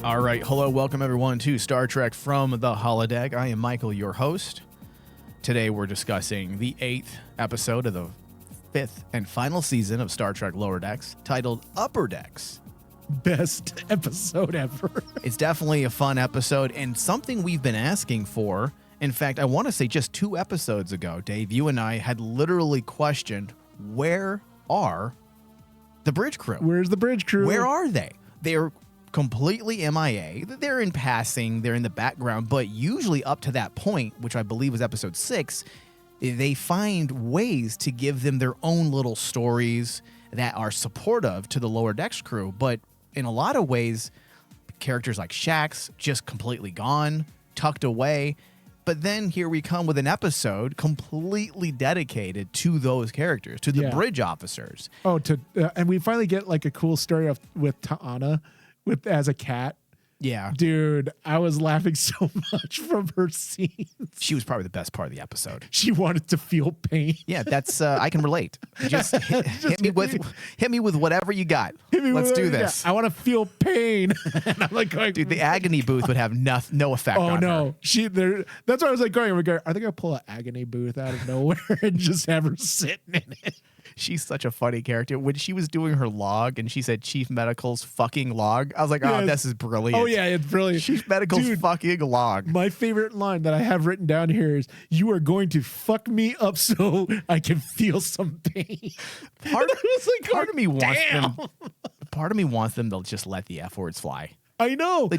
All right. Hello. Welcome, everyone, to Star Trek from the Holodeck. I am Michael, your host. Today, we're discussing the 8th episode of the 5th and final season of Star Trek Lower Decks, titled Upper Decks. Best episode ever. It's definitely a fun episode and something we've been asking for. In fact, I want to say just 2 episodes ago, Dave, you and I had literally questioned, where are the bridge crew? Where's the bridge crew? Where are they? They're completely MIA. They're in passing. They're in the background. But usually up to that point, which I believe was episode 6, they find ways to give them their own little stories that are supportive to the Lower Decks crew. But in a lot of ways, characters like Shax just completely gone, tucked away. But then here we come with an episode completely dedicated to those characters, to the bridge officers. Oh, and we finally get like a cool story with Ta'ana as a cat. Yeah. Dude, I was laughing so much from her scenes. She was probably the best part of the episode. She wanted to feel pain. Yeah, that's I can relate. Just hit me with whatever you got. Let's do this. I want to feel pain. And I'm like going, dude, the agony booth would have no effect on her. That's why I was like going, are they gonna pull an agony booth out of nowhere and just have her sitting in it? She's such a funny character. When she was doing her log and she said Chief Medical's fucking log, I was like, oh, this is brilliant. Oh, yeah, it's brilliant. Chief Medical's fucking log. My favorite line that I have written down here is, you are going to fuck me up so I can feel some pain. Part of me wants them to just let the F words fly. I know.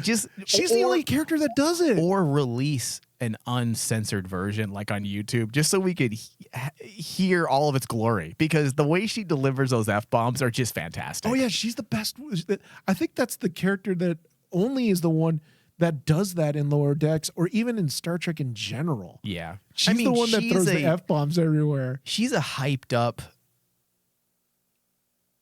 She's the only character that does it. Or release an uncensored version like on YouTube just so we could hear all of its glory, because the way she delivers those F-bombs are just fantastic. Oh, yeah, she's the best. I think that's the character that only is the one that does that in Lower Decks or even in Star Trek in general. Yeah. She's the one that throws the F-bombs everywhere. She's a hyped up...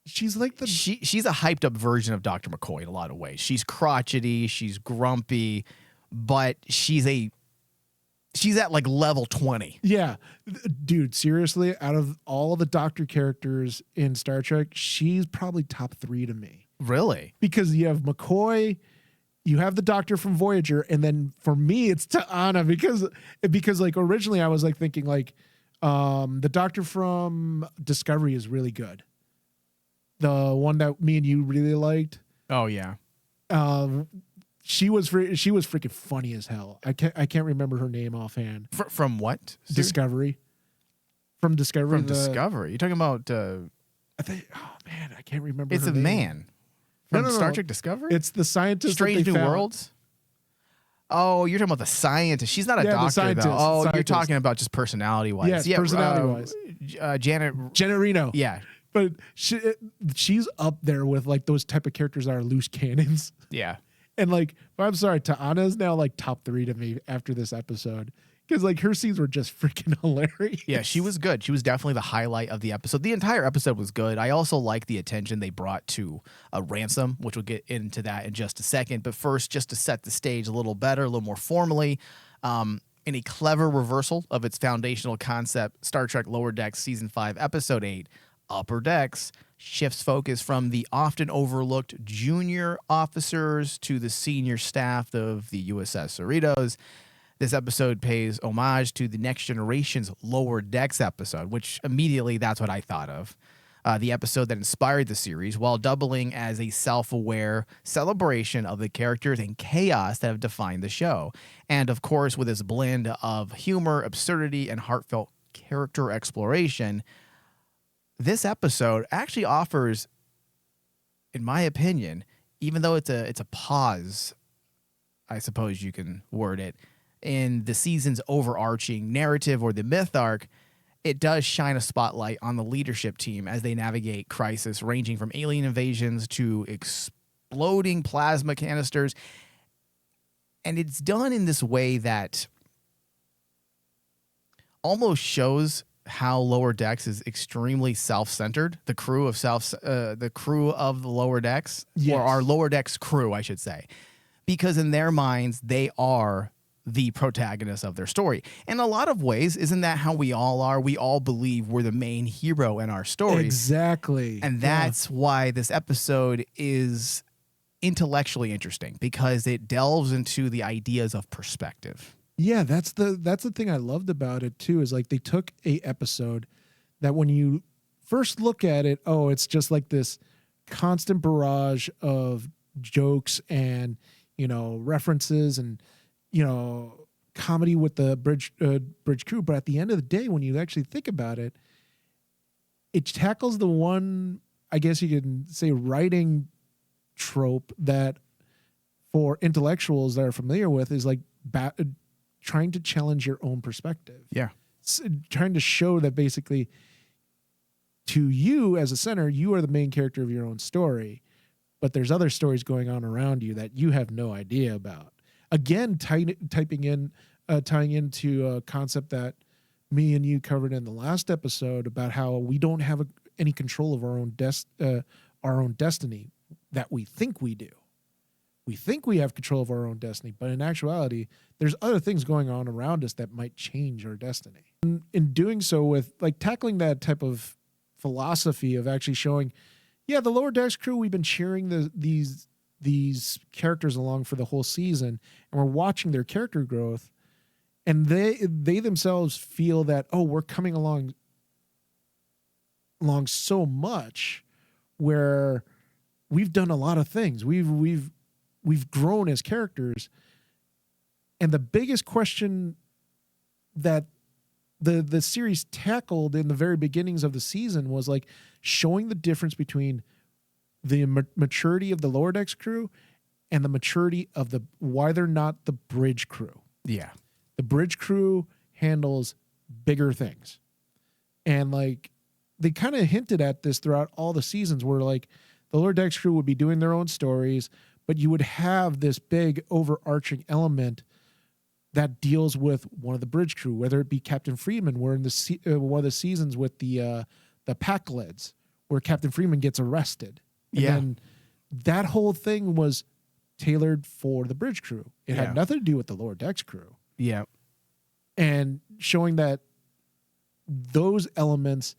She's like she's a hyped up version of Dr. McCoy in a lot of ways. She's crotchety, she's grumpy, but she's at like level 20. Yeah. Dude, seriously, out of all of the Doctor characters in Star Trek, she's probably top 3 to me. Really? Because you have McCoy, you have the Doctor from Voyager, and then for me it's Ta'ana because like originally I was like thinking like the Doctor from Discovery is really good. The one that me and you really liked. Oh yeah. She was freaking funny as hell. I can't remember her name offhand. From what? Discovery. From Discovery. Discovery. You're talking about I think, oh man, I can't remember. It's her a name. Man. From Star Trek Discovery? It's the scientist. Strange New Worlds? Oh, you're talking about the scientist. She's not a doctor, though. Oh, you're talking about just personality-wise. Yes, personality-wise. Janet Reno. Yeah. But she's up there with like those type of characters that are loose cannons. Yeah. And like, I'm sorry, Ta'ana is now like top 3 to me after this episode. Because like her scenes were just freaking hilarious. Yeah, she was good. She was definitely the highlight of the episode. The entire episode was good. I also like the attention they brought to Ransom, which we'll get into that in just a second. But first, just to set the stage a little better, a little more formally, in a clever reversal of its foundational concept, Star Trek Lower Decks Season 5, Episode 8, Upper Decks, shifts focus from the often overlooked junior officers to the senior staff of the USS Cerritos. This episode pays homage to the Next Generation's Lower Decks episode, which immediately that's what I thought of. The episode that inspired the series, while doubling as a self-aware celebration of the characters and chaos that have defined the show. And of course, with its blend of humor, absurdity, and heartfelt character exploration, this episode actually offers, in my opinion, even though it's a pause, I suppose you can word it, in the season's overarching narrative or the myth arc, it does shine a spotlight on the leadership team as they navigate crisis ranging from alien invasions to exploding plasma canisters. And it's done in this way that almost shows how Lower Decks is extremely self-centered. The crew of the Lower Decks, yes. Or our Lower Decks crew, I should say, because in their minds they are the protagonist of their story. In a lot of ways, isn't that how we all are? We all believe we're the main hero in our story. Exactly. And that's why this episode is intellectually interesting because it delves into the ideas of perspective. Yeah, that's the thing I loved about it too, is like they took a episode that when you first look at it, oh, it's just like this constant barrage of jokes and, references and, comedy with the bridge crew. But at the end of the day, when you actually think about it, it tackles the one, I guess you can say, writing trope that for intellectuals that are familiar with is like trying to challenge your own perspective. Yeah. Trying to show that basically to you as a center, you are the main character of your own story, but there's other stories going on around you that you have no idea about. Again, tying into a concept that me and you covered in the last episode about how we don't have any control of our own destiny that we think we do. We think we have control of our own destiny, but in actuality, there's other things going on around us that might change our destiny. In doing so, with like tackling that type of philosophy of actually showing, yeah, the Lower Decks crew, we've been cheering these characters along for the whole season, and we're watching their character growth, and they themselves feel that, oh, we're coming along so much where we've done a lot of things. We've grown as characters. And the biggest question that the series tackled in the very beginnings of the season was like showing the difference between the maturity of the Lower Decks crew and the maturity of why they're not the bridge crew. Yeah. The bridge crew handles bigger things. And like they kind of hinted at this throughout all the seasons where like the Lower Decks crew would be doing their own stories, but you would have this big overarching element that deals with one of the bridge crew, whether it be Captain Freeman. We're in one of the seasons with the Packlids, where Captain Freeman gets arrested. And then that whole thing was tailored for the bridge crew. It had nothing to do with the Lower Decks crew. Yeah. And showing that those elements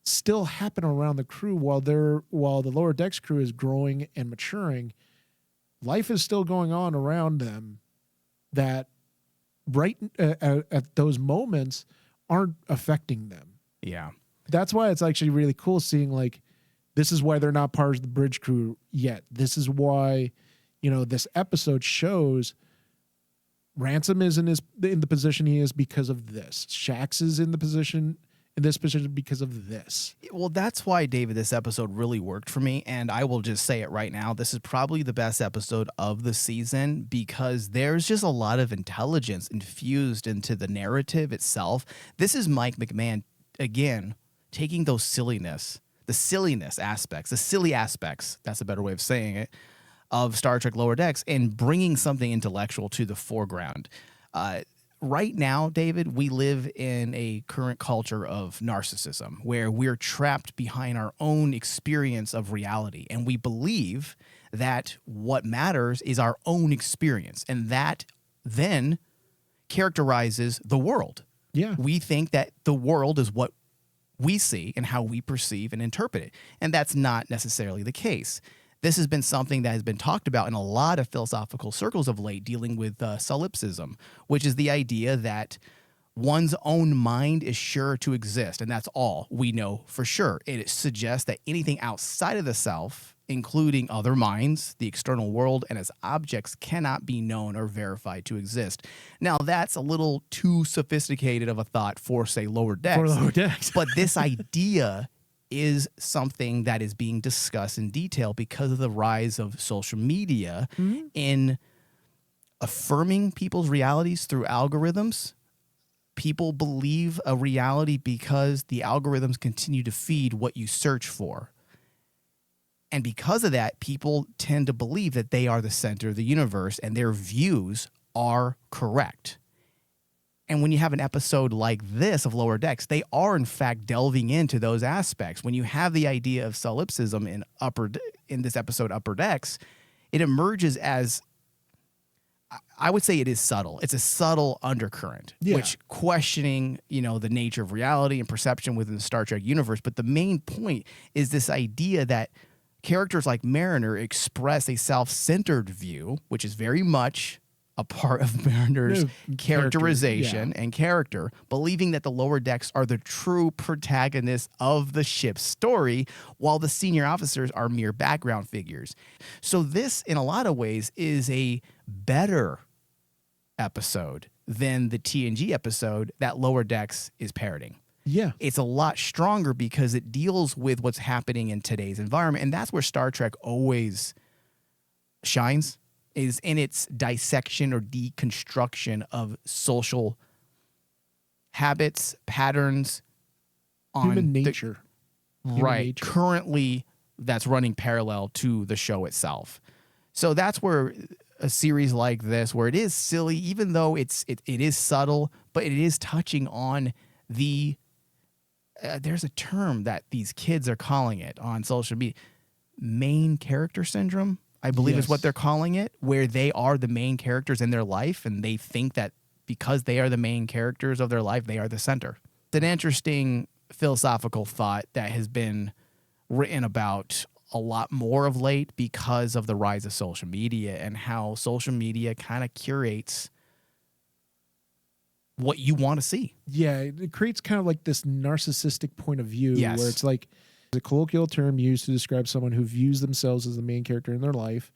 still happen around the crew while the Lower Decks crew is growing and maturing. Life is still going on around them that right at those moments aren't affecting them. Yeah. That's why it's actually really cool seeing like, this is why they're not part of the bridge crew yet. This is why, this episode shows Ransom is in the position he is because of this. Shax is in this position because of this. Well, that's why, David, this episode really worked for me. And I will just say it right now. This is probably the best episode of the season because there's just a lot of intelligence infused into the narrative itself. This is Mike McMahon, again, taking those silly aspects, that's a better way of saying it, of Star Trek Lower Decks and bringing something intellectual to the foreground. Right now, David, we live in a current culture of narcissism where we're trapped behind our own experience of reality. And we believe that what matters is our own experience. And that then characterizes the world. Yeah. We think that the world is what we see and how we perceive and interpret it. And that's not necessarily the case. This has been something that has been talked about in a lot of philosophical circles of late, dealing with solipsism, which is the idea that one's own mind is sure to exist, and that's all we know for sure. It suggests that anything outside of the self, including other minds, the external world, and its objects, cannot be known or verified to exist. Now, that's a little too sophisticated of a thought for, say, Lower Decks. For Lower Decks. But this idea is something that is being discussed in detail because of the rise of social media in affirming people's realities through algorithms. People believe a reality because the algorithms continue to feed what you search for. And because of that, people tend to believe that they are the center of the universe and their views are correct. And when you have an episode like this of Lower Decks, they are, in fact, delving into those aspects. When you have the idea of solipsism in this episode, Upper Decks, it emerges as, I would say it is subtle. It's a subtle undercurrent, which questioning, the nature of reality and perception within the Star Trek universe. But the main point is this idea that characters like Mariner express a self-centered view, which is very much a part of Mariner's characterization and character, believing that the lower decks are the true protagonists of the ship's story, while the senior officers are mere background figures. So this, in a lot of ways, is a better episode than the TNG episode that Lower Decks is parroting. Yeah. It's a lot stronger because it deals with what's happening in today's environment. And that's where Star Trek always shines, is in its dissection or deconstruction of social habits, patterns, on human nature. Right. Currently, that's running parallel to the show itself. So that's where a series like this, where it is silly, even though it is subtle, but it is touching on the there's a term that these kids are calling it on social media, main character syndrome, I believe is what they're calling it, where they are the main characters in their life and they think that because they are the main characters of their life, they are the center. It's an interesting philosophical thought that has been written about a lot more of late because of the rise of social media and how social media kind of curates what you want to see. Yeah, it creates kind of like this narcissistic point of view where it's like a colloquial term used to describe someone who views themselves as the main character in their life.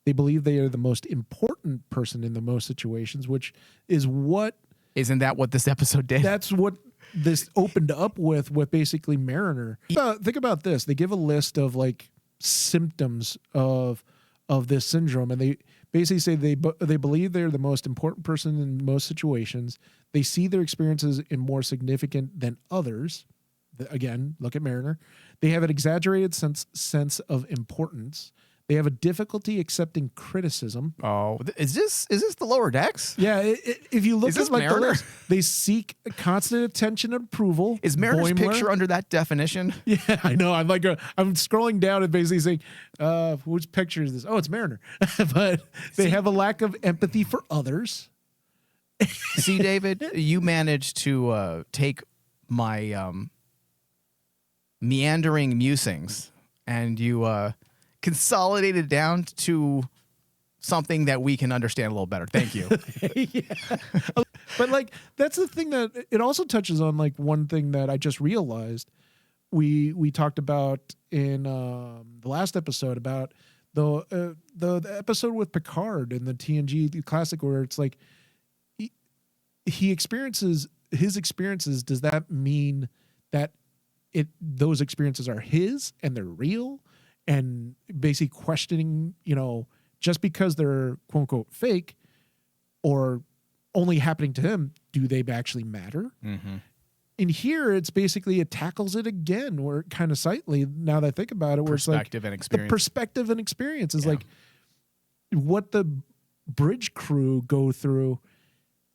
They believe they are the most important person in the most situations, which is what... Isn't that what this episode did? That's what this opened up with basically Mariner. Think about this. They give a list of like symptoms of this syndrome, and they basically say they believe they're the most important person in most situations. They see their experiences in more significant than others. Again, look at Mariner. They have an exaggerated sense of importance. They have a difficulty accepting criticism. Oh, is this the Lower Decks? Yeah, if you look at like the list, they seek constant attention and approval. Is Mariner's picture under that definition? Yeah, I know. I'm scrolling down and basically saying, which picture is this? Oh, it's Mariner. But they have a lack of empathy for others. See, David, you managed to take my meandering musings and you consolidated down to something that we can understand a little better. Thank you. Yeah. But like, that's the thing that it also touches on. Like one thing that I just realized we talked about in the last episode about the episode with Picard in the TNG classic, where it's like he experiences his experiences. Does that mean that those experiences are his and they're real? And basically questioning, just because they're quote unquote fake or only happening to him, do they actually matter? Mm-hmm. And here it's basically, it tackles it again, where kind of slightly, now that I think about it, where perspective it's like and experience. The perspective and experience is like what the bridge crew go through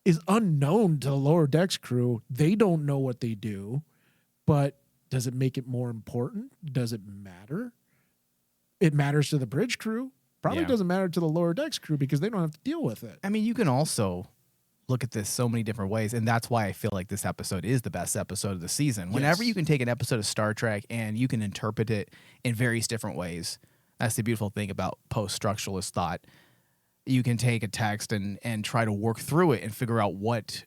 is unknown to the Lower Decks crew. They don't know what they do, but does it make it more important? Does it matter? It matters to the bridge crew. Probably doesn't matter to the Lower Decks crew because they don't have to deal with it. I mean, you can also look at this so many different ways, and that's why I feel like this episode is the best episode of the season. Whenever you can take an episode of Star Trek and you can interpret it in various different ways, that's the beautiful thing about post-structuralist thought. You can take a text and try to work through it and figure out what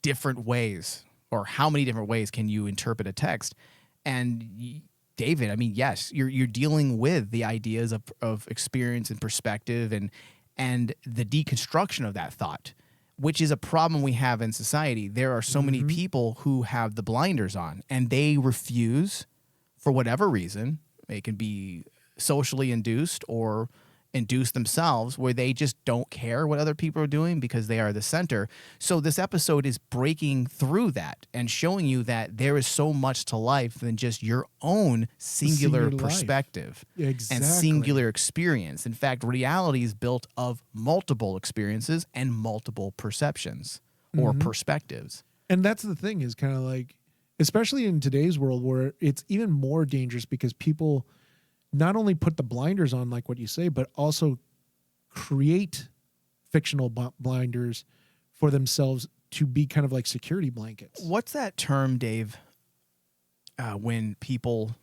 different ways or how many different ways can you interpret a text. And David, I mean, yes, you're dealing with the ideas of experience and perspective and the deconstruction of that thought, which is a problem we have in society. There are so many people who have the blinders on and they refuse, for whatever reason. It can be socially induced or induced themselves, where they just don't care what other people are doing because they are the center. So this episode is breaking through that and showing you that there is so much to life than just your own singular perspective and singular experience. In fact, reality is built of multiple experiences and multiple perceptions or perspectives. And that's the thing, is kind of like, especially in today's world where it's even more dangerous because people not only put the blinders on, like what you say, but also create fictional blinders for themselves to be kind of like security blankets. What's that term, Dave, when people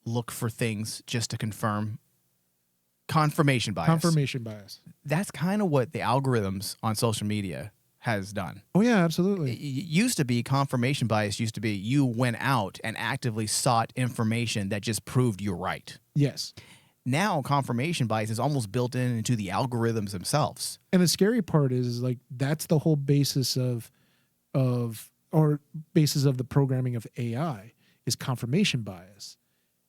look for things just to confirm confirmation bias. Confirmation bias. That's kind of what the algorithms on social media has done. Oh yeah, absolutely. It used to be confirmation bias used to be you went out and actively sought information that just proved you're right. Yes. Now confirmation bias is almost built into the algorithms themselves. And the scary part is like that's the whole basis of the programming of AI is confirmation bias.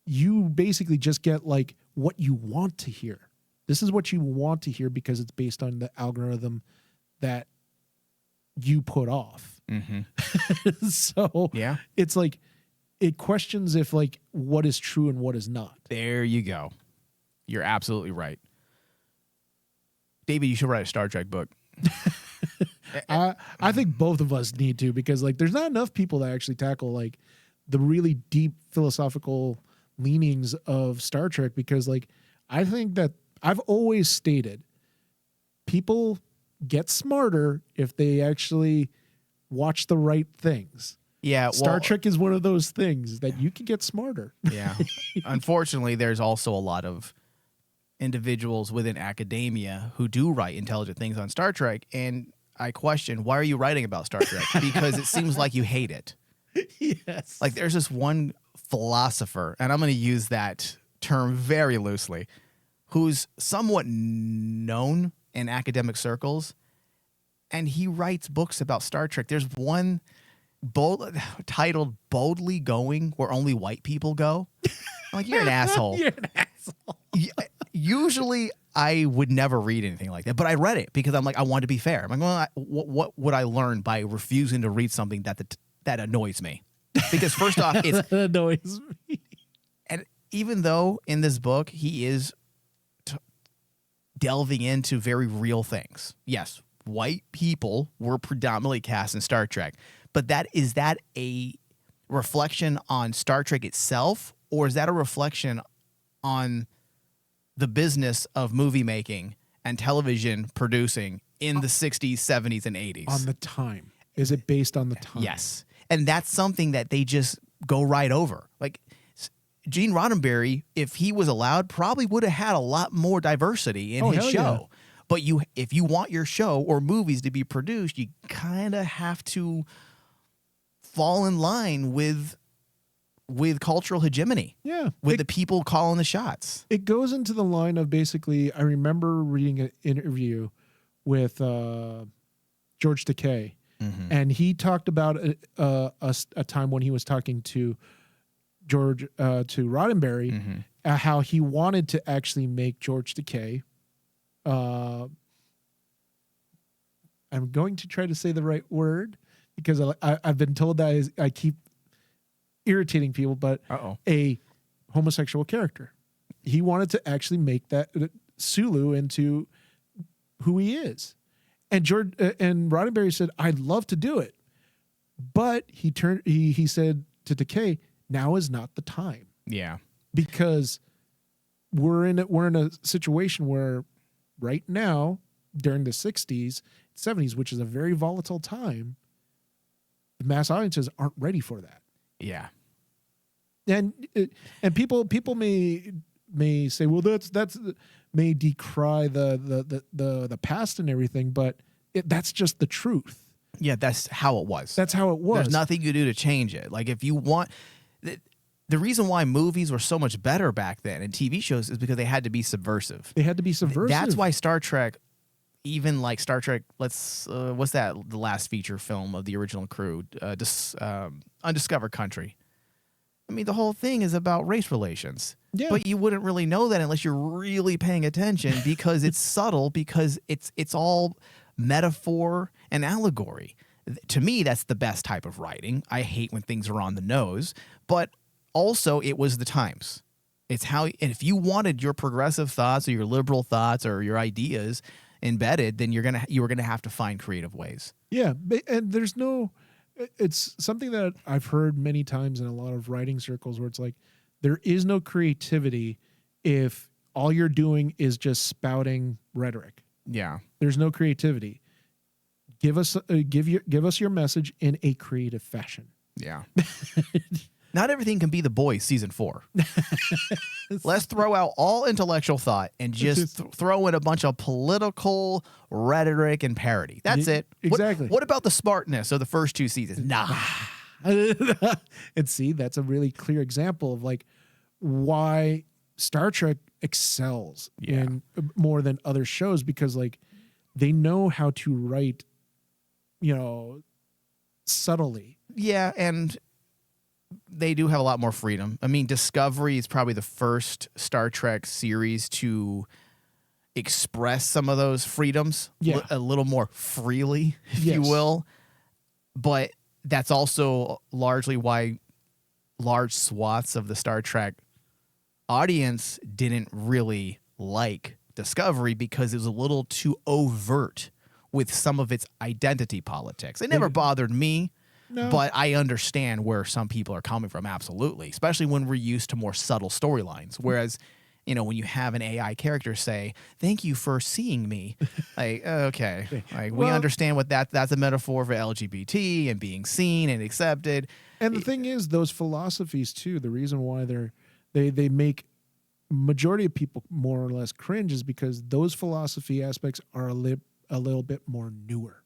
You basically just get like what you want to hear. This is what you want to hear because it's based on the algorithm that you put off. Mm-hmm. So yeah, it's like it questions if like what is true and what is not. There you go. You're absolutely right. David, you should write a Star Trek book. I think both of us need to, because like there's not enough people that actually tackle like the really deep philosophical leanings of Star Trek, because like I think that I've always stated people get smarter if they actually watch the right things. Yeah, Star Trek is one of those things that you can get smarter. Yeah. Unfortunately, there's also a lot of individuals within academia who do write intelligent things on Star Trek, and I question, why are you writing about Star Trek? Because it seems like you hate it. Yes. Like there's this one philosopher, and I'm going to use that term very loosely, who's somewhat known in academic circles, and he writes books about Star Trek. There's one titled Boldly Going Where Only White People Go. I'm like, you're an asshole. You're an asshole. Usually I would never read anything like that, but I read it because I'm like, I want to be fair. I'm like, well, what would I learn by refusing to read something that annoys me? Because first off, it's that annoys me. And even though in this book he is delving into very real things, yes, white people were predominantly cast in Star Trek, but is that a reflection on Star Trek itself, or is that a reflection on the business of movie making and television producing in the 60s, 70s, and 80s? On the time. Is it based on the time? Yes. And that's something that they just go right over. Like Gene Roddenberry, if he was allowed, probably would have had a lot more diversity in his show. Yeah. But if you want your show or movies to be produced, you kind of have to fall in line with cultural hegemony. Yeah. With the people calling the shots. It goes into the line of basically, I remember reading an interview with George Takei, and he talked about a time when he was talking to to Roddenberry, how he wanted to actually make George Takei. I'm going to try to say the right word because I've been told that I keep irritating people, but a homosexual character. He wanted to actually make that Sulu into who he is. And Roddenberry said, I'd love to do it. But he said to Takei, now is not the time. Yeah. Because we're in a situation where right now, during the 60s, 70s, which is a very volatile time, the mass audiences aren't ready for that. Yeah. And people may say, well, that's may decry the past and everything, but that's just the truth. Yeah, that's how it was. That's how it was. There's nothing you do to change it. Like if you want, the reason why movies were so much better back then and TV shows is because they had to be subversive. They had to be subversive. That's why Star Trek, even like Star Trek, what's that? The last feature film of the original crew, Undiscovered Country. I mean, the whole thing is about race relations. Yeah. But you wouldn't really know that unless you're really paying attention because it's subtle, because it's all metaphor and allegory. To me, that's the best type of writing. I hate when things are on the nose, but also it was the times. It's how, and if you wanted your progressive thoughts or your liberal thoughts or your ideas embedded, then you were gonna have to find creative ways. Yeah, and there's no. It's something that I've heard many times in a lot of writing circles where it's like there is no creativity if all you're doing is just spouting rhetoric. Yeah. There's no creativity. Give us your message in a creative fashion. Yeah. Not everything can be The Boys season 4. Let's throw out all intellectual thought and just throw in a bunch of political rhetoric and parody. That's it. Exactly. What about the smartness of the first 2 seasons? Nah. And see, that's a really clear example of like why Star Trek excels in more than other shows, because like they know how to write, subtly. Yeah, and they do have a lot more freedom. I mean, Discovery is probably the first Star Trek series to express some of those freedoms a little more freely, if you will. But that's also largely why large swaths of the Star Trek audience didn't really like Discovery, because it was a little too overt with some of its identity politics. It never bothered me. No. But I understand where some people are coming from, absolutely, especially when we're used to more subtle storylines. Whereas, when you have an AI character say, "Thank you for seeing me," like, okay, like we understand what that's a metaphor for LGBT and being seen and accepted. And the thing is, those philosophies too, the reason why they make majority of people more or less cringe is because those philosophy aspects are a little bit more newer.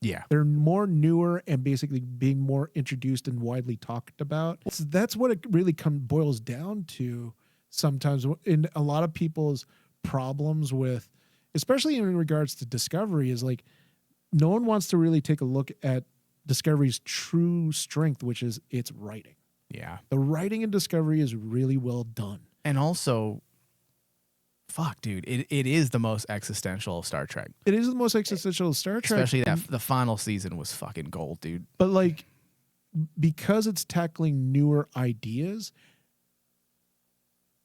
Yeah. They're more newer and basically being more introduced and widely talked about. So that's what it really boils down to sometimes in a lot of people's problems with, especially in regards to Discovery, is like no one wants to really take a look at Discovery's true strength, which is its writing. Yeah. The writing in Discovery is really well done. And also, fuck, dude, it is the most existential of Star Trek. It is the most existential of Star Trek. Especially the final season was fucking gold, dude. But like, because it's tackling newer ideas,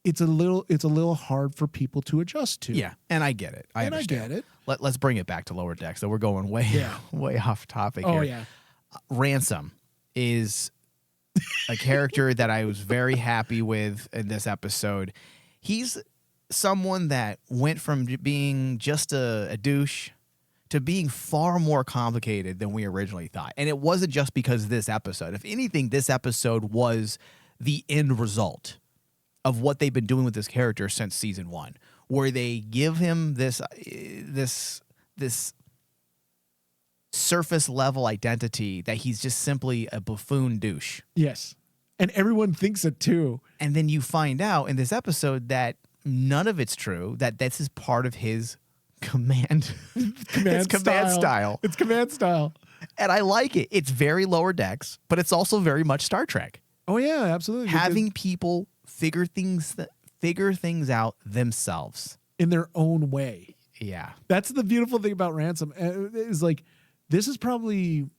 it's a little hard for people to adjust to. Yeah, and I get it. I get it. Let's bring it back to Lower Deck. So we're going way off topic here. Oh, yeah. Ransom is a character that I was very happy with in this episode. He's someone that went from being just a douche to being far more complicated than we originally thought. And it wasn't just because of this episode. If anything, this episode was the end result of what they've been doing with this character since season 1, where they give him this surface level identity that he's just simply a buffoon douche. Yes. And everyone thinks it too. And then you find out in this episode that none of it's true, that this is part of his command style. It's command style. And I like it. It's very Lower Decks, but it's also very much Star Trek. Oh yeah, absolutely. Having people figure things out themselves in their own way. Yeah. That's the beautiful thing about Ransom. Is like, this is probably,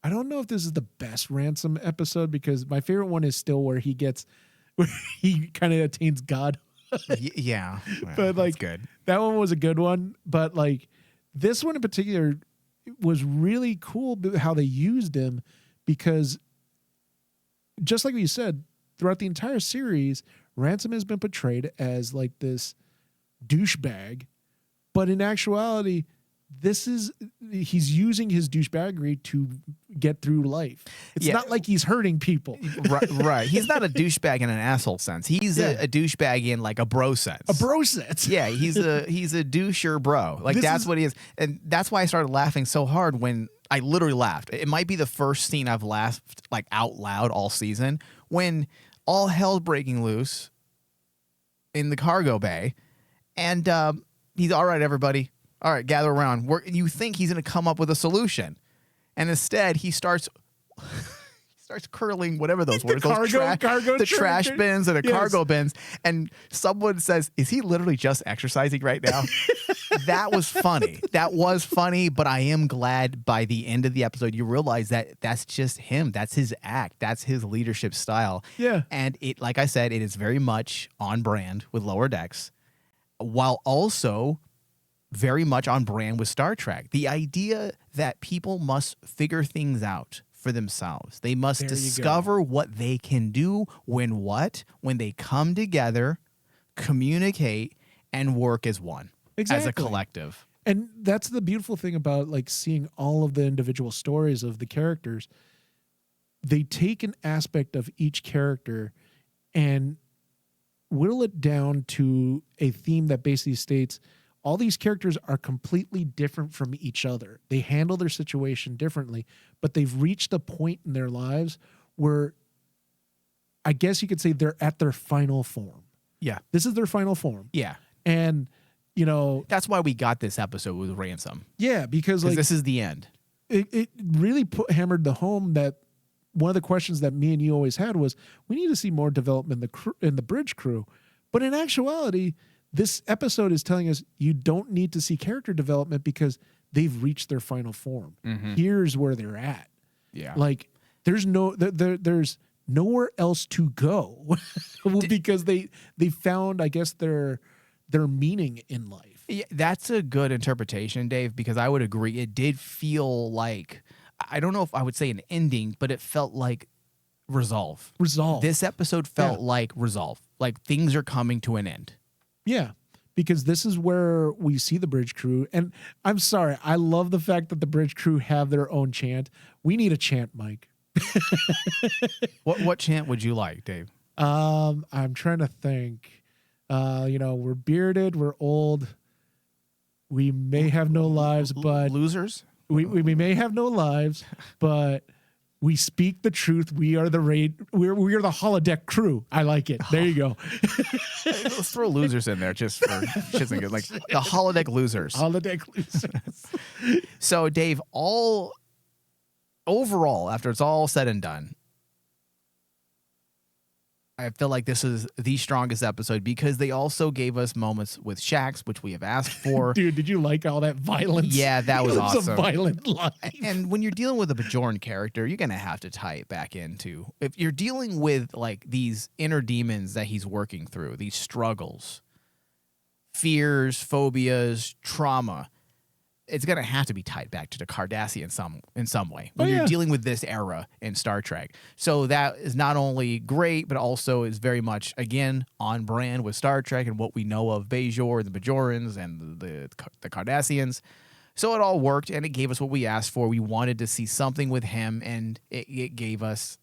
I don't know if this is the best Ransom episode, because my favorite one is still where he kind of attains God. Yeah. Well, but like, good. That one was a good one. But like, this one in particular was really cool how they used him, because just like you said, throughout the entire series, Ransom has been portrayed as like this douchebag, but in actuality, he's using his douchebaggery to get through life. It's not like he's hurting people. Right. He's not a douchebag in an asshole sense. He's a douchebag in like a bro sense. A bro sense. Yeah, he's a doucher bro. Like that's what he is. And that's why I started laughing so hard when I literally laughed. It might be the first scene I've laughed like out loud all season, when all hell's breaking loose in the cargo bay, and he's all right, everybody. All right, gather around. You think he's going to come up with a solution, and instead he starts curling whatever those words, the trash bins and the cargo bins, and someone says, "Is he literally just exercising right now?" That was funny. That was funny, but I am glad by the end of the episode you realize that that's just him. That's his act. That's his leadership style. Yeah. And it, like I said, it is very much on brand with Lower Decks, while also very much on brand with Star Trek. The idea that people must figure things out for themselves. They must discover what they can do when they come together, communicate, and work as one. Exactly. As a collective. And that's the beautiful thing about like seeing all of the individual stories of the characters. they take an aspect of each character and whittle it down to a theme that basically states all these characters are completely different from each other. They handle their situation differently, but they've reached a point in their lives where I guess you could say they're at their final form. Yeah. This is their final form. Yeah. And, you know, That's why we got this episode with Ransom. yeah, because Because like this is the end. it really hammered the home that one of the questions that me and you always had was we need to see more development in the bridge crew. But in actuality, this episode is telling us you don't need to see character development because they've reached their final form. Here's where they're at. Yeah. Like there's there's nowhere else to go because they found, I guess, their meaning in life. Yeah, that's a good interpretation, Dave, because I would agree. It did feel like, I don't know if I would say an ending, but it felt like resolve. Resolve. This episode felt like resolve. Like things are coming to an end. Yeah, because this is where we see the bridge crew. And I'm sorry, I love the fact that the bridge crew have their own chant. We need a chant, Mike. What chant would you like, Dave? I'm trying to think. You know, we're bearded, we're old. We may have no lives, but Losers? we may have no lives, but we speak the truth. We are the we are the holodeck crew. I like it. There you go. Let's throw losers in there just for shits and good. Like the holodeck losers. Holodeck losers. So, Dave, overall, after it's all said and done, I feel like this is the strongest episode because they also gave us moments with Shax, which we have asked for. Dude, did you like all that violence? Yeah, that was awesome. A violent life. And when you're dealing with a Bajoran character, you're going to have to tie it back into. If you're dealing with like these inner demons that he's working through, these struggles, fears, phobias, trauma, it's going to have to be tied back to the Cardassian in some way when you're dealing with this era in Star Trek. So that is not only great, but also is very much, again, on brand with Star Trek and what we know of Bajor, the Bajorans, and the Cardassians. So it all worked, and it gave us what we asked for. We wanted to see something with him, and it gave us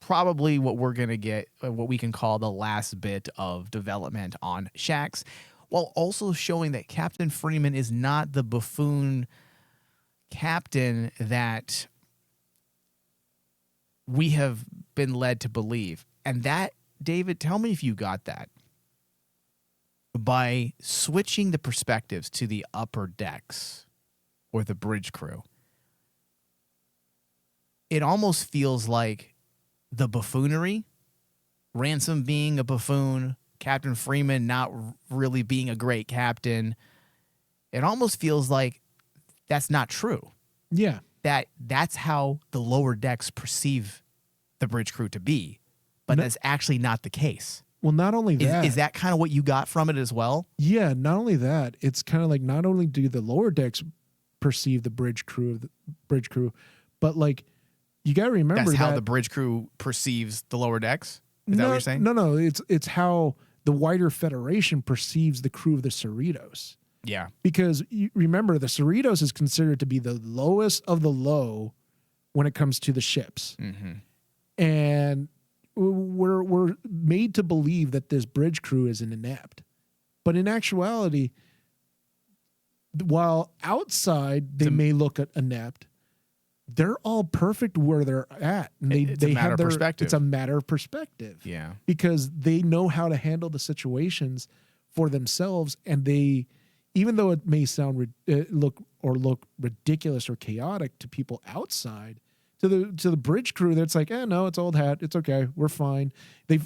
probably what we're going to get, what we can call the last bit of development on Shax, while also showing that Captain Freeman is not the buffoon captain that we have been led to believe. And that, David, tell me if you got that. By switching the perspectives to the upper decks or the bridge crew, it almost feels like the buffoonery, Ransom being a buffoon, Captain Freeman not really being a great captain, it almost feels like that's not true. Yeah. That's how the lower decks perceive the bridge crew to be, but that's actually not the case. Well, not only that. Is that kind of what you got from it as well? Yeah, not only that, it's kind of like not only do the lower decks perceive the bridge crew, but like you got to remember that's how the bridge crew perceives the lower decks? Is that what you're saying? No, it's how the wider Federation perceives the crew of the Cerritos. Yeah. Because you remember, the Cerritos is considered to be the lowest of the low when it comes to the ships. Mm-hmm. And we're made to believe that this bridge crew is an inept. But in actuality, while outside they may look inept, they're all perfect where they're at. And it's a matter of perspective. It's a matter of perspective. Yeah. Because they know how to handle the situations for themselves. And they, even though it may sound look ridiculous or chaotic to people outside, to the bridge crew, that's like, no, it's old hat. It's okay. We're fine. The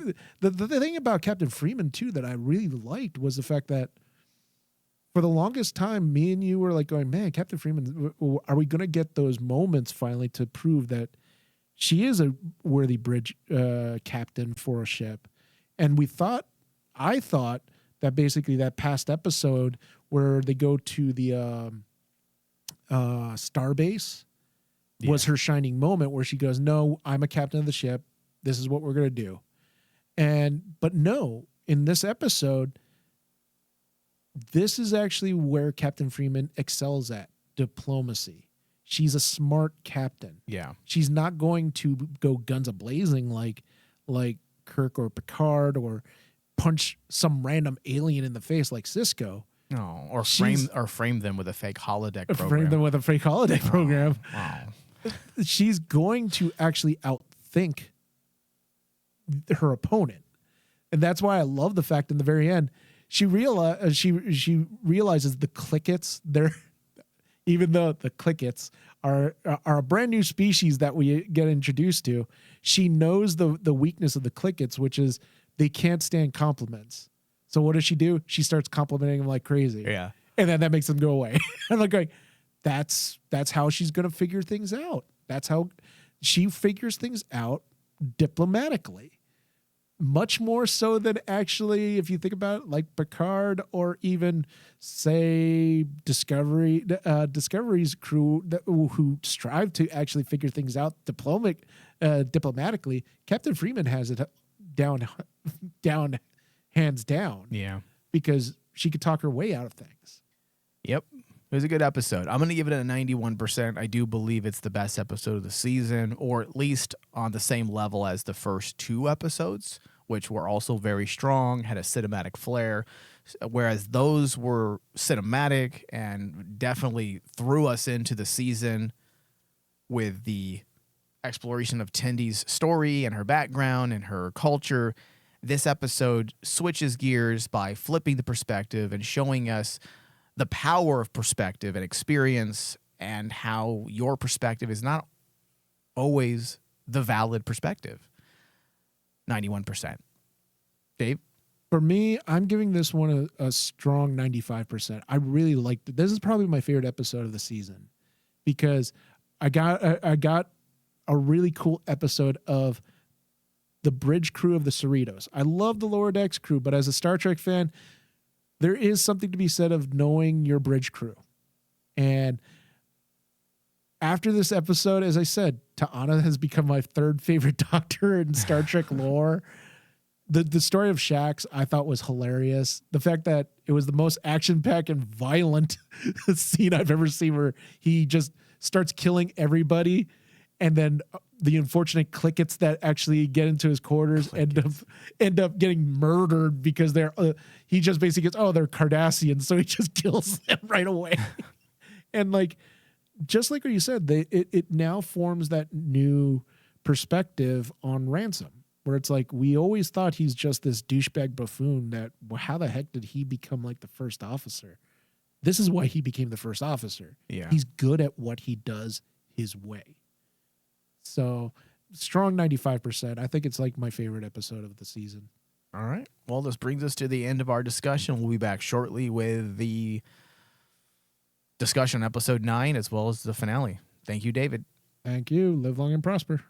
thing about Captain Freeman too that I really liked was the fact that for the longest time, me and you were like going, man, Captain Freeman, are we going to get those moments finally to prove that she is a worthy bridge captain for a ship? And I thought that basically that past episode where they go to the starbase was her shining moment where she goes, no, I'm a captain of the ship. This is what we're going to do. But no, in this episode, this is actually where Captain Freeman excels at diplomacy. She's a smart captain. Yeah. She's not going to go guns a-blazing like Kirk or Picard, or punch some random alien in the face like Cisco. No, or frame them with a fake holodeck program. Frame them with a fake holodeck program. Wow. She's going to actually outthink her opponent. And that's why I love the fact in the very end, she realizes the Clickets, even though the Clickets are a brand new species that we get introduced to, she knows the weakness of the Clickets, which is they can't stand compliments. So what does she do? She starts complimenting them like crazy. Yeah. And then that makes them go away. I'm like going, that's how she's going to figure things out. That's how she figures things out diplomatically. Much more so than actually, if you think about it, like Picard or even say Discovery's crew who strive to actually figure things out diplomatically. Captain Freeman has it down hands down. Yeah. Because she could talk her way out of things. Yep. It was a good episode. I'm going to give it a 91%. I do believe it's the best episode of the season, or at least on the same level as the first 2 episodes, which were also very strong, had a cinematic flair, whereas those were cinematic and definitely threw us into the season with the exploration of Tendy's story and her background and her culture. This episode switches gears by flipping the perspective and showing us the power of perspective and experience, and how your perspective is not always the valid perspective. 91%. Dave? For me, I'm giving this one a strong 95%. I really liked it. This is probably my favorite episode of the season because I got a really cool episode of the bridge crew of the Cerritos. I love the lower decks crew, but as a Star Trek fan, there is something to be said of knowing your bridge crew. And after this episode, as I said, T'Ana has become my 3rd favorite doctor in Star Trek lore. The story of Shax I thought was hilarious. The fact that it was the most action-packed and violent scene I've ever seen, where he just starts killing everybody, and then the unfortunate Clickets that actually get into his quarters end up getting murdered because he just basically goes, oh, they're Cardassians, so he just kills them right away. And like, just like what you said, it now forms that new perspective on Ransom, where it's like, we always thought he's just this douchebag buffoon that, well, how the heck did he become like the first officer? This is why he became the first officer. Yeah. He's good at what he does his way. So strong 95%. I think it's like my favorite episode of the season. All right. Well, this brings us to the end of our discussion. We'll be back shortly with the discussion on episode 9 as well as the finale. Thank you, David. Thank you. Live long and prosper.